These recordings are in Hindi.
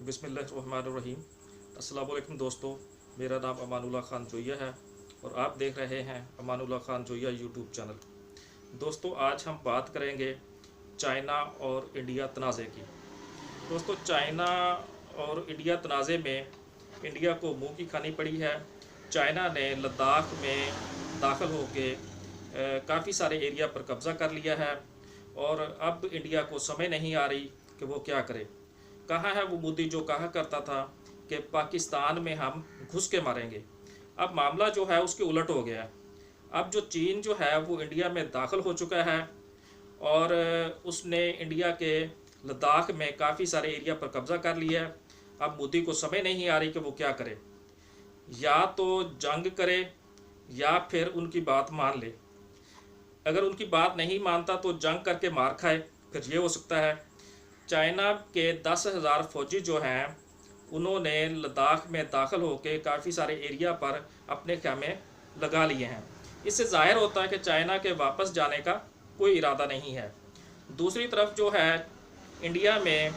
बिस्मिल्लाहिर्रहमानिर्रहीम। अस्सलाम वालेकुम दोस्तों, मेरा नाम अमानुल्लाह ख़ान जोइया है और आप देख रहे हैं अमानुल्लाह ख़ान जोइया यूट्यूब चैनल। दोस्तों, आज हम बात करेंगे चाइना और इंडिया तनाज़े की। दोस्तों, चाइना और इंडिया तनाज़े में इंडिया को मुंह की खानी पड़ी है। चाइना ने लद्दाख में दाखिल होके काफ़ी सारे एरिया पर कब्ज़ा कर लिया है और अब इंडिया को समझ नहीं आ रही कि वो क्या करे। कहाँ है वो मोदी जो कहा करता था कि पाकिस्तान में हम घुस के मारेंगे। अब मामला जो है उसके उलट हो गया है। अब जो चीन जो है वो इंडिया में दाखिल हो चुका है और उसने इंडिया के लद्दाख में काफ़ी सारे एरिया पर कब्ज़ा कर लिया है। अब मोदी को समझ नहीं आ रही कि वो क्या करे, या तो जंग करे या फिर उनकी बात मान ले। अगर उनकी बात नहीं मानता तो जंग करके मार खाए, फिर ये हो सकता है। चाइना के 10,000 फौजी जो हैं उन्होंने लद्दाख में दाखिल होकर काफ़ी सारे एरिया पर अपने ख़ैमे लगा लिए हैं। इससे ज़ाहिर होता है कि चाइना के वापस जाने का कोई इरादा नहीं है। दूसरी तरफ जो है, इंडिया में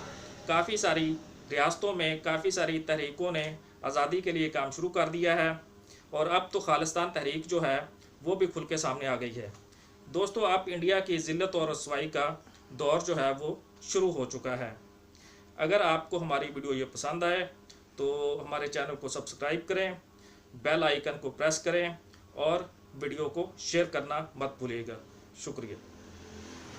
काफ़ी सारी रियासतों में काफ़ी सारी तहरीकों ने आज़ादी के लिए काम शुरू कर दिया है और अब तो खालिस्तान तहरीक जो है वो भी खुल के सामने आ गई है। दोस्तों, अब इंडिया की ज़िल्लत और रसवाई का दौर जो है वो शुरू हो चुका है। अगर आपको हमारी वीडियो ये पसंद आए तो हमारे चैनल को सब्सक्राइब करें, बेल आइकन को प्रेस करें और वीडियो को शेयर करना मत भूलिएगा। शुक्रिया।